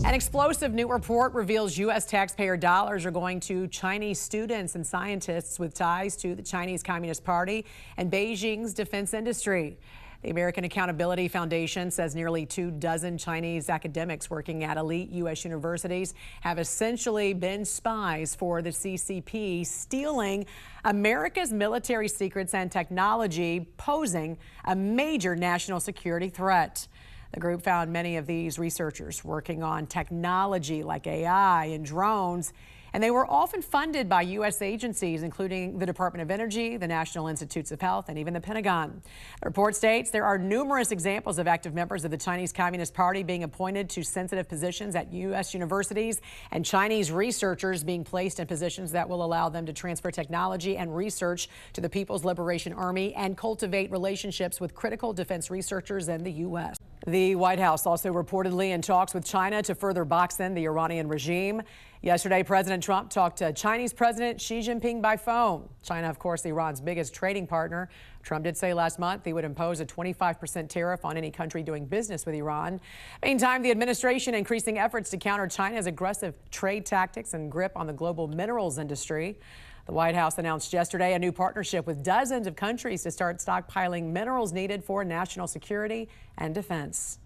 An explosive new report reveals U.S. taxpayer dollars are going to Chinese students and scientists with ties to the Chinese Communist Party and Beijing's defense industry. The American Accountability Foundation says nearly 24 Chinese academics working at elite U.S. universities have essentially been spies for the CCP, stealing America's military secrets and technology, posing a major national security threat. The group found many of these researchers working on technology like AI and drones, and they were often funded by U.S. agencies, including the Department of Energy, the National Institutes of Health, and even the Pentagon. The report states there are numerous examples of active members of the Chinese Communist Party being appointed to sensitive positions at U.S. universities and Chinese researchers being placed in positions that will allow them to transfer technology and research to the People's Liberation Army and cultivate relationships with critical defense researchers in the U.S. The White House also reportedly in talks with China to further box in the Iranian regime. Yesterday, President Trump talked to Chinese President Xi Jinping by phone. China, of course, Iran's biggest trading partner. Trump did say last month he would impose a 25% tariff on any country doing business with Iran. Meantime, the administration increasing efforts to counter China's aggressive trade tactics and grip on the global minerals industry. The White House announced yesterday a new partnership with dozens of countries to start stockpiling minerals needed for national security and defense.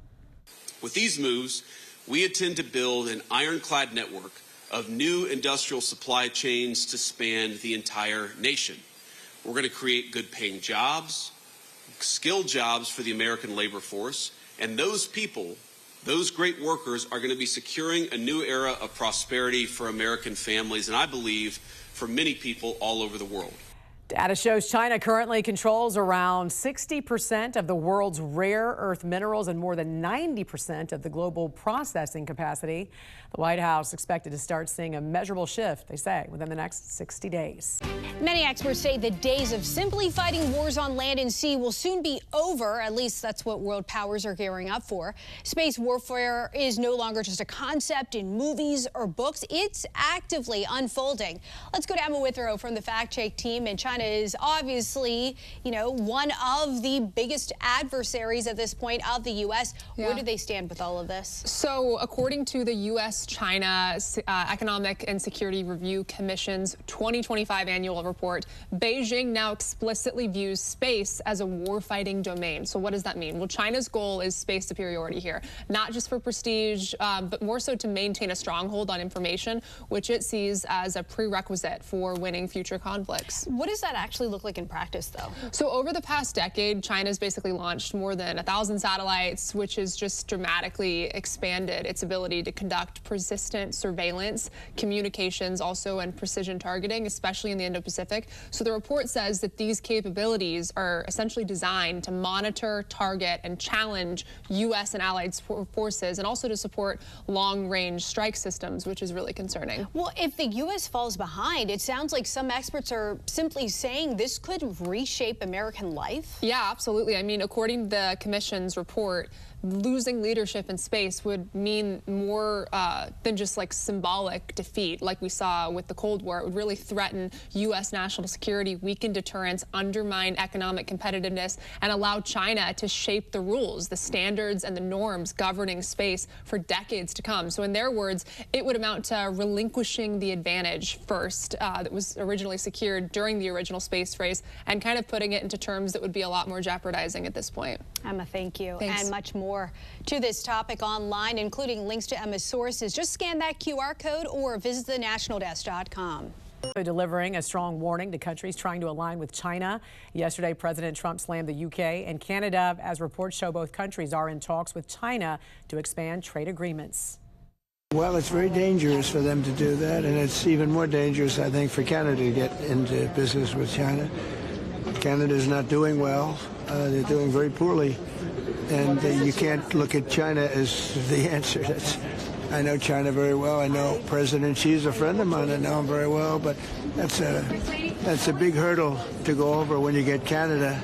With these moves, we intend to build an ironclad network of new industrial supply chains to span the entire nation. We're going to create good-paying jobs, skilled jobs for the American labor force, and those people, those great workers, are going to be securing a new era of prosperity for American families, and I believe for many people all over the world. Data shows China currently controls around 60% of the world's rare earth minerals and more than 90% of the global processing capacity. The White House expected to start seeing a measurable shift, they say, within the next 60 days. Many experts say the days of simply fighting wars on land and sea will soon be over. At least that's what world powers are gearing up for. Space warfare is no longer just a concept in movies or books. It's actively unfolding. Let's go to Emma Withrow from the Fact Check team. And China is obviously, one of the biggest adversaries at this point of the U.S. Yeah. Where do they stand with all of this? So according to the U.S.-China Economic and Security Review Commission's 2025 annual report, Beijing now explicitly views space as a warfighting domain. So what does that mean? Well, China's goal is space superiority here, not just for prestige, but more so to maintain a stronghold on information, which it sees as a prerequisite for winning future conflicts. What does that actually look like in practice, though? So over the past decade, China's basically launched more than 1,000 satellites, which has just dramatically expanded its ability to conduct persistent surveillance, communications also, and precision targeting, especially in the Indo-Pacific. So the report says that these capabilities are essentially designed to monitor, target, and challenge U.S. and allied forces, and also to support long-range strike systems, which is really concerning. Well, if the U.S. falls behind, it sounds like some experts are simply saying this could reshape American life? Yeah, absolutely. I mean, according to the Commission's report, losing leadership in space would mean more than just like symbolic defeat like we saw with the Cold War. It would really threaten U.S. national security, weaken deterrence, undermine economic competitiveness, and allow China to shape the rules, the standards, and the norms governing space for decades to come. So in their words, it would amount to relinquishing the advantage first that was originally secured during the original space race, and kind of putting it into terms that would be a lot more jeopardizing at this point. Emma, thank you. Thanks. And much more to this topic online, including links to Emma's sources. Just scan that QR code or visit thenationaldesk.com. Delivering a strong warning to countries trying to align with China. Yesterday, President Trump slammed the UK and Canada as reports show both countries are in talks with China to expand trade agreements. Well, it's very dangerous for them to do that, and it's even more dangerous, I think, for Canada to get into business with China. Canada is not doing well. They're doing very poorly. And you can't look at China as the answer. I know China very well. I know President Xi is a friend of mine. I know him very well. But that's a big hurdle to go over when you get Canada.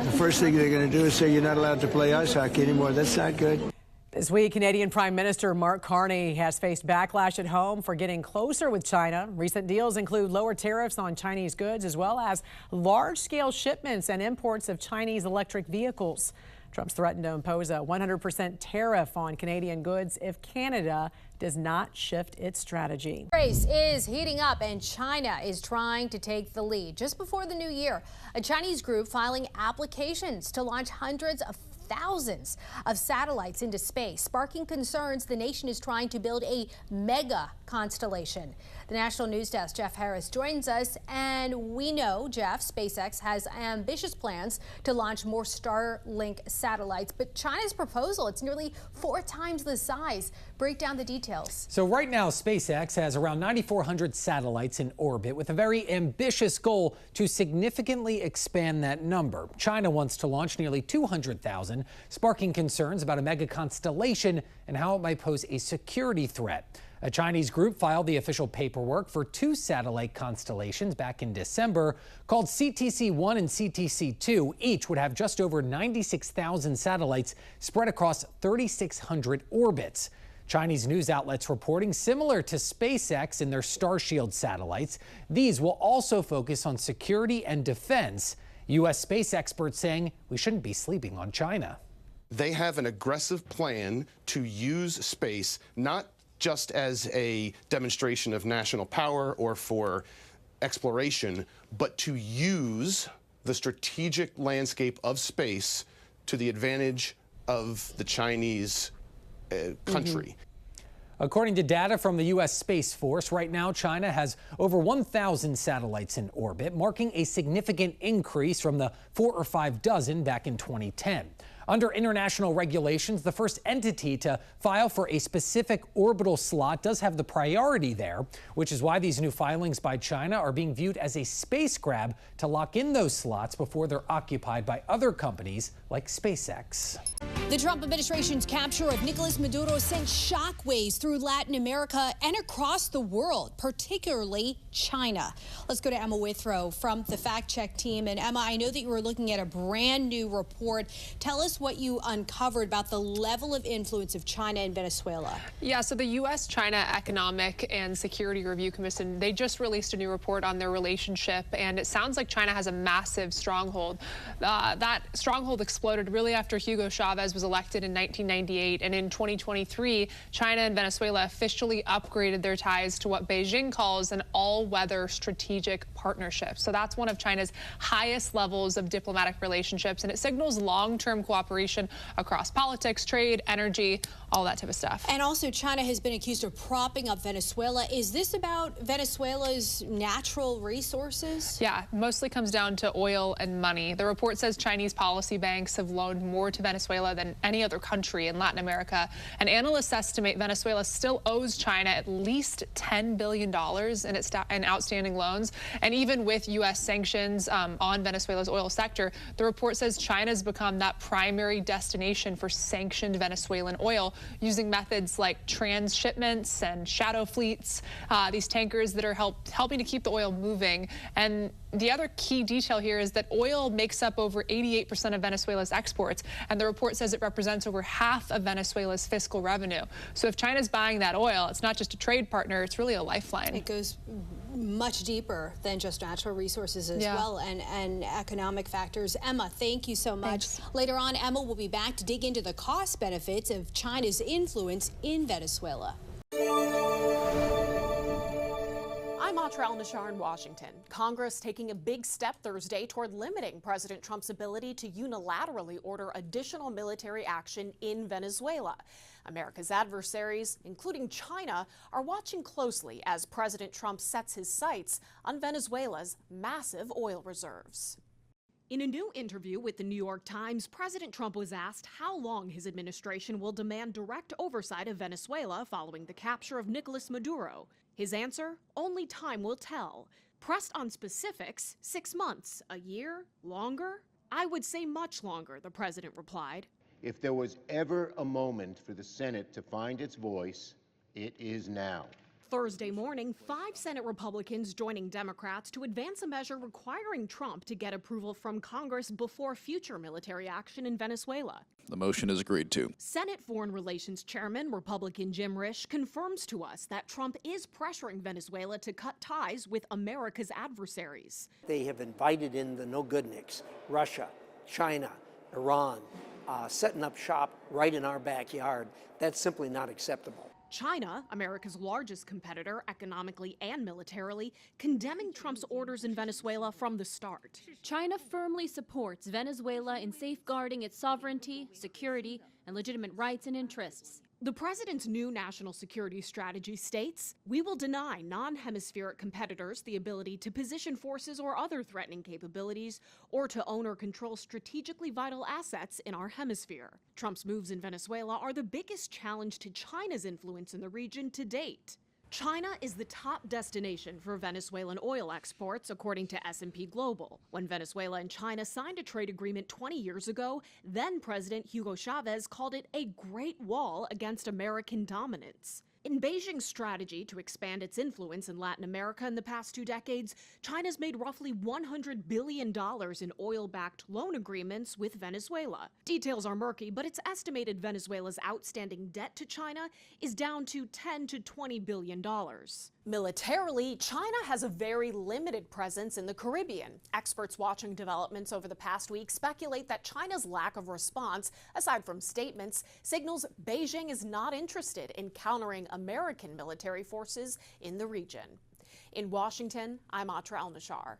The first thing they're going to do is say you're not allowed to play ice hockey anymore. That's not good. This week, Canadian Prime Minister Mark Carney has faced backlash at home for getting closer with China. Recent deals include lower tariffs on Chinese goods, as well as large-scale shipments and imports of Chinese electric vehicles. Trump's threatened to impose a 100% tariff on Canadian goods if Canada does not shift its strategy. Race is heating up and China is trying to take the lead. Just before the new year, a Chinese group filing applications to launch hundreds of thousands of satellites into space, sparking concerns the nation is trying to build a mega constellation. The National News Desk, Jeff Harris, joins us, and we know, Jeff, SpaceX has ambitious plans to launch more Starlink satellites, but China's proposal, it's nearly 4 times the size. Break down the details. So right now, SpaceX has around 9,400 satellites in orbit with a very ambitious goal to significantly expand that number. China wants to launch nearly 200,000, sparking concerns about a mega constellation and how it might pose a security threat. A Chinese group filed the official paperwork for 2 satellite constellations back in December called CTC-1 and CTC-2. Each would have just over 96,000 satellites spread across 3,600 orbits. Chinese news outlets reporting similar to SpaceX in their Starshield satellites. These will also focus on security and defense. U.S. space experts saying we shouldn't be sleeping on China. They have an aggressive plan to use space not just as a demonstration of national power or for exploration, but to use the strategic landscape of space to the advantage of the Chinese country. According to data from the U.S. Space Force, right now China has over 1,000 satellites in orbit, marking a significant increase from the 4 or 5 dozen back in 2010. Under international regulations, the first entity to file for a specific orbital slot does have the priority there, which is why these new filings by China are being viewed as a space grab to lock in those slots before they're occupied by other companies like SpaceX. The Trump administration's capture of Nicolas Maduro sent shockwaves through Latin America and across the world, particularly China. Let's go to Emma Withrow from the Fact Check team. And Emma, I know that you were looking at a brand new report. Tell us what you uncovered about the level of influence of China in Venezuela. Yeah, so the U.S.-China Economic and Security Review Commission, they just released a new report on their relationship, and it sounds like China has a massive stronghold. That stronghold exploded really after Hugo Chavez was elected in 1998, and in 2023, China and Venezuela officially upgraded their ties to what Beijing calls an all-weather strategic partnership. So that's one of China's highest levels of diplomatic relationships, and it signals long-term cooperation across politics, trade, energy, all that type of stuff. And also, China has been accused of propping up Venezuela. Is this about Venezuela's natural resources? Yeah, mostly comes down to oil and money. The report says Chinese policy banks have loaned more to Venezuela than any other country in Latin America. And analysts estimate Venezuela still owes China at least $10 billion in outstanding loans. And even with U.S. sanctions on Venezuela's oil sector, the report says China's become that primary destination for sanctioned Venezuelan oil, using methods like transshipments and shadow fleets, these tankers that are helping to keep the oil moving. And the other key detail here is that oil makes up over 88% of Venezuela's exports, and the report says it represents over half of Venezuela's fiscal revenue. So if China's buying that oil, it's not just a trade partner, it's really a lifeline. It goes much deeper than just natural resources as well, and economic factors. Emma, thank you so much. Thanks. Later on, Emma will be back to dig into the cost benefits of China's influence in Venezuela. I'm Atra Al-Nashar in Washington. Congress taking a big step Thursday toward limiting President Trump's ability to unilaterally order additional military action in Venezuela. America's adversaries, including China, are watching closely as President Trump sets his sights on Venezuela's massive oil reserves. In a new interview with the New York Times, President Trump was asked how long his administration will demand direct oversight of Venezuela following the capture of Nicolas Maduro. His answer, only time will tell. Pressed on specifics, 6 months, a year, longer? I would say much longer, the president replied. If there was ever a moment for the Senate to find its voice, it is now. Thursday morning, 5 Senate Republicans joining Democrats to advance a measure requiring Trump to get approval from Congress before future military action in Venezuela. The motion is agreed to. Senate Foreign Relations Chairman, Republican Jim Risch, confirms to us that Trump is pressuring Venezuela to cut ties with America's adversaries. They have invited in the no-goodniks, Russia, China, Iran, setting up shop right in our backyard. That's simply not acceptable. China, America's largest competitor economically and militarily, condemning Trump's orders in Venezuela from the start. China firmly supports Venezuela in safeguarding its sovereignty, security, and legitimate rights and interests. The president's new national security strategy states, "We will deny non-hemispheric competitors the ability to position forces or other threatening capabilities or to own or control strategically vital assets in our hemisphere." Trump's moves in Venezuela are the biggest challenge to China's influence in the region to date. China is the top destination for Venezuelan oil exports, according to S&P Global. When Venezuela and China signed a trade agreement 20 years ago, then President Hugo Chavez called it a great wall against American dominance. In Beijing's strategy to expand its influence in Latin America in the past 2 decades, China's made roughly $100 billion in oil-backed loan agreements with Venezuela. Details are murky, but it's estimated Venezuela's outstanding debt to China is down to $10 to $20 billion. Militarily, China has a very limited presence in the Caribbean. Experts watching developments over the past week speculate that China's lack of response, aside from statements, signals Beijing is not interested in countering American military forces in the region. In Washington, I'm Atra El-Nashar.